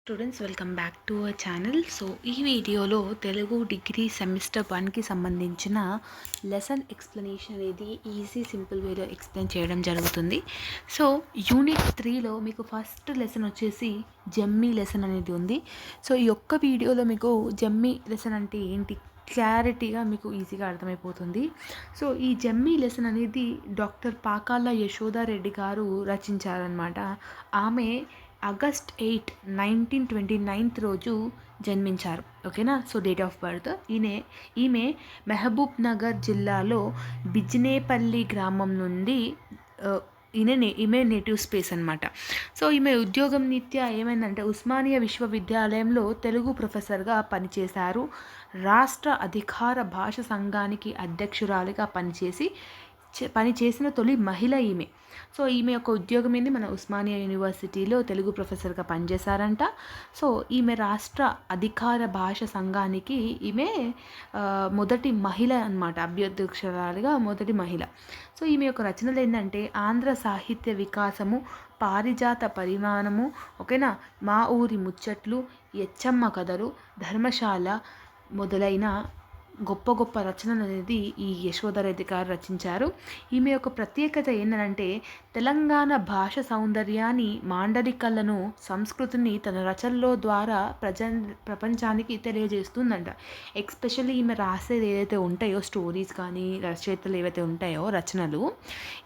Students welcome back to our channel. So ఈ వీడియోలో Telugu degree semester 1కి సంబంధించిన లెసన్ ఎక్స్ప్లెనేషన్ అనేది ఈజీ సింపుల్ వేలో ఎక్స్ప్లెయిన్ చేయడం జరుగుతుంది. సో యూనిట్ 3లో మీకు ఫస్ట్ లెసన్ వచ్చేసి జమ్మీ లెసన్ అనేది ఉంది. సో ఈ ఒక్క వీడియోలో మీకు జమ్మీ లెసన్ అంటే ఏంటి క్లారిటీగా మీకు ఈజీగా అర్థమైపోతుంది. సో ఈ జమ్మీ లెసన్ అనేది డాక్టర్ పాకాల యశోదారెడ్డి గారు రచించారనమాట. ఆమె ఆగస్ట్ 8, 1929 రోజు జన్మించారు. ఓకేనా. సో డేట్ ఆఫ్ బర్త్ ఈమె మహబూబ్ నగర్ జిల్లాలో బిజ్నేపల్లి గ్రామం నుండి ఈమె నేటివ్ స్పేస్ అనమాట. సో ఈమె ఉద్యోగం రీత్యా ఏమైందంటే ఉస్మానియా విశ్వవిద్యాలయంలో తెలుగు ప్రొఫెసర్గా పనిచేశారు. రాష్ట్ర అధికార భాష సంఘానికి అధ్యక్షురాలిగా పనిచేసిన తొలి మహిళ ఈమె. సో ఈమె యొక్క ఉద్యోగం ఏంది, మన ఉస్మానియా యూనివర్సిటీలో తెలుగు ప్రొఫెసర్గా పనిచేశారంట. సో ఈమె రాష్ట్ర అధికార భాష సంఘానికి ఈమె మొదటి మహిళ అనమాట, అధ్యక్షురాలిగా మొదటి మహిళ. సో ఈమె యొక్క రచనలు ఏంటంటే ఆంధ్ర సాహిత్య వికాసము, పారిజాత పరిమాణము, ఓకేనా, మా ఊరి ముచ్చట్లు, ఎచ్చమ్మ కథలు, ధర్మశాల మొదలైన గొప్ప గొప్ప రచనలు అనేది ఈ యశోదారెడ్డి గారు రచించారు. ఈమె యొక్క ప్రత్యేకత ఏంటంటే తెలంగాణ భాష సౌందర్యాన్ని, మాండలికలను, సంస్కృతిని తన రచనల ద్వారా ప్రపంచానికి తెలియజేస్తుందంట. ఎస్పెషల్లీ ఈమె రాసేది ఏదైతే ఉంటాయో స్టోరీస్ కానీ రచయితలు ఏవైతే ఉంటాయో రచనలు,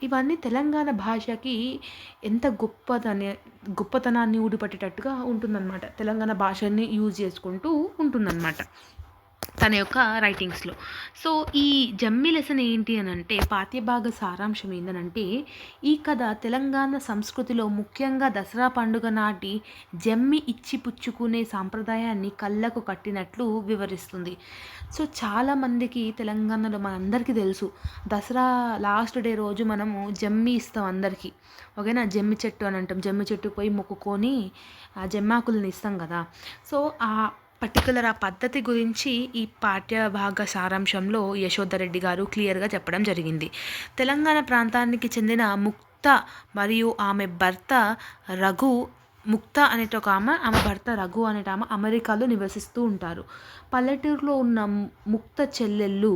ఇవన్నీ తెలంగాణ భాషకి ఎంత గొప్పతనాన్ని ఊడిపట్టేటట్టుగా ఉంటుందన్నమాట. తెలంగాణ భాషని యూజ్ చేసుకుంటూ ఉంటుందన్నమాట తన యొక్క రైటింగ్స్లో. సో ఈ జమ్మీ లెసన్ ఏంటి అని అంటే పాఠ్యభాగ సారాంశం ఏంటంటే ఈ కథ తెలంగాణ సంస్కృతిలో ముఖ్యంగా దసరా పండుగ నాటి జమ్మి ఇచ్చి పుచ్చుకునే సాంప్రదాయాన్ని కళ్ళకు కట్టినట్లు వివరిస్తుంది. సో చాలామందికి తెలంగాణలో మనందరికీ తెలుసు, దసరా లాస్ట్ డే రోజు మనము జమ్మి ఇస్తాం అందరికీ. ఓకేనా. జమ్మి చెట్టు అని అంటాం. జమ్మి చెట్టు పోయి మొక్కుకొని ఆ జమ్మాకులను ఇస్తాం కదా. సో ఆ పద్ధతి గురించి ఈ పాఠ్యభాగ సారాంశంలో యశోదారెడ్డి గారు క్లియర్గా చెప్పడం జరిగింది. తెలంగాణ ప్రాంతానికి చెందిన ముక్త మరియు ఆమె భర్త రఘు, ముక్త అనేట ఒక ఆమె భర్త రఘు అనేట ఆమె అమెరికాలో నివసిస్తూ ఉంటారు. పల్లెటూరులో ఉన్న ముక్త చెల్లెళ్ళు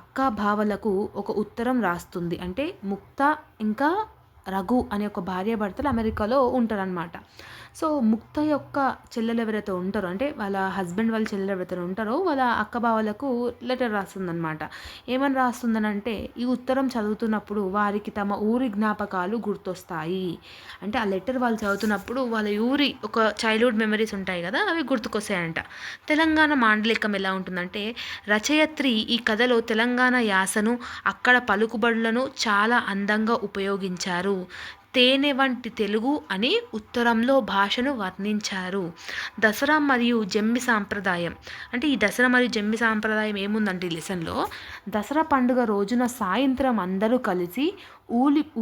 అక్క బావలకు ఒక ఉత్తరం రాస్తుంది. అంటే ముక్త ఇంకా రఘు అనే ఒక భార్యాభర్తలు అమెరికాలో ఉంటారనమాట. సో ముక్త యొక్క చెల్లెలు ఎవరైతే ఉంటారో, అంటే వాళ్ళ హస్బెండ్ వాళ్ళ చెల్లెలు ఎవరైతే ఉంటారో వాళ్ళ అక్క బావలకు లెటర్ రాస్తుందనమాట. ఏమని రాస్తుందనంటే ఈ ఉత్తరం చదువుతున్నప్పుడు వారికి తమ ఊరి జ్ఞాపకాలు గుర్తొస్తాయి. అంటే ఆ లెటర్ వాళ్ళు చదువుతున్నప్పుడు వాళ్ళ ఊరి ఒక చైల్డ్హుడ్ మెమరీస్ ఉంటాయి కదా, అవి గుర్తుకొస్తాయంట. తెలంగాణ మాండలికం ఎలా ఉంటుందంటే రచయిత్రి ఈ కథలో తెలంగాణ యాసను, అక్కడ పలుకుబడులను చాలా అందంగా ఉపయోగించారు. తేనె వంటి తెలుగు అని ఉత్తరంలో భాషను వర్ణించారు. దసరా మరియు జమ్మి సాంప్రదాయం, అంటే ఈ దసరా మరియు జమ్మి సాంప్రదాయం ఏముందంటే ఈ లెసన్లో, దసరా పండుగ రోజున సాయంత్రం అందరూ కలిసి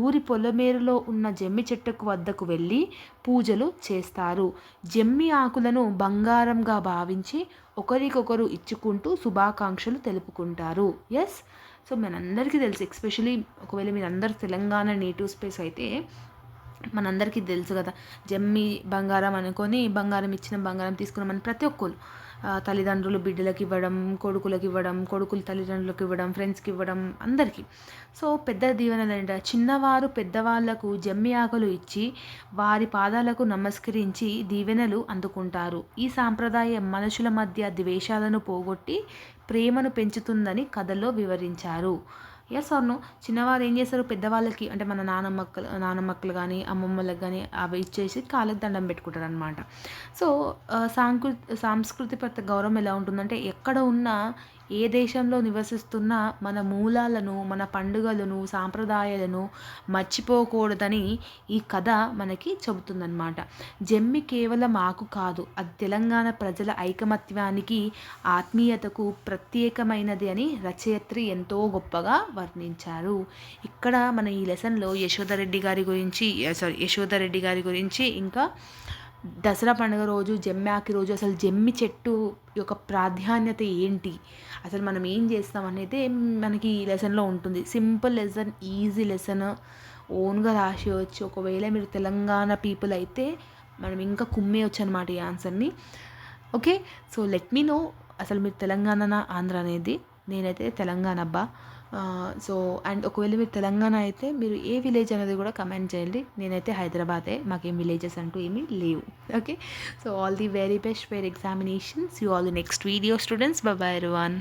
ఊరి పొలమేరులో ఉన్న జమ్మి చెట్టుకు వద్దకు వెళ్ళి పూజలు చేస్తారు. జమ్మి ఆకులను బంగారంగా భావించి ఒకరికొకరు ఇచ్చుకుంటూ శుభాకాంక్షలు తెలుపుకుంటారు. ఎస్. సో మనందరికీ తెలుసు, ఎస్పెషలీ ఒకవేళ మీరు అందరు తెలంగాణ నేటివ్ స్పేస్ అయితే మనందరికీ తెలుసు కదా, జమ్మి బంగారం అనుకొని బంగారం ఇచ్చిన బంగారం తీసుకున్నామని ప్రతి ఒక్కరు తల్లిదండ్రులు బిడ్డలకు ఇవ్వడం, కొడుకులకు ఇవ్వడం, కొడుకులు తల్లిదండ్రులకు ఇవ్వడం, ఫ్రెండ్స్కి ఇవ్వడం, అందరికీ. సో పెద్ద దీవెనలు అంటే చిన్నవారు పెద్దవాళ్లకు జమ్మి ఆకులు ఇచ్చి వారి పాదాలకు నమస్కరించి దీవెనలు అందుకుంటారు. ఈ సాంప్రదాయం మనుషుల మధ్య ద్వేషాలను పోగొట్టి ప్రేమను పెంచుతుందని కథలో వివరించారు. Yes are no. చిన్నవారు ఏం చేస్తారు, పెద్దవాళ్ళకి అంటే మన నానమ్మక్కలు కానీ అమ్మమ్మలకు కానీ అవి ఇచ్చేసి కాళ్ళకి దండం పెట్టుకుంటారు అనమాట. సో సాంస్కృతిక గౌరవం ఎలా ఉంటుందంటే ఎక్కడ ఉన్నా ఏ దేశంలో నివసిస్తున్నా మన మూలాలను, మన పండుగలను, సాంప్రదాయాలను మర్చిపోకూడదని ఈ కథ మనకి చెబుతుందన్నమాట. జమ్మి కేవలం ఆకు కాదు, అది తెలంగాణ ప్రజల ఐకమత్యానికి, ఆత్మీయతకు ప్రత్యేకమైనది అని రచయిత్రి ఎంతో గొప్పగా వర్ణించారు. ఇక్కడ మన ఈ లెసన్లో యశోదారెడ్డి గారి గురించి ఇంకా దసరా పండుగ రోజు జమ్మి రోజు అసలు జమ్మి చెట్టు యొక్క ప్రాధాన్యత ఏంటి, అసలు మనం ఏం చేస్తాం అనేది మనకి ఈ లెసన్లో ఉంటుంది. సింపుల్ లెసన్, ఈజీ లెసన్, ఓన్గా రాసేయచ్చు. ఒకవేళ మీరు తెలంగాణ పీపుల్ అయితే మనం ఇంకా కుమ్మేయొచ్చు అనమాట ఈ ఆన్సర్ని. Okay. So let me know అసలు మీరు తెలంగాణనా, ఆంధ్ర అనేది. నేనైతే తెలంగాణ అబ్బా. సో అండ్ ఒకవేళ మీరు తెలంగాణ అయితే మీరు ఏ విలేజ్ అనేది కూడా కమెంట్ చేయండి. నేనైతే హైదరాబాదే. మాకేం విలేజెస్ అంటూ ఏమీ లేవు. Okay. So all the very best for examinations. You all the next video students. By by everyone.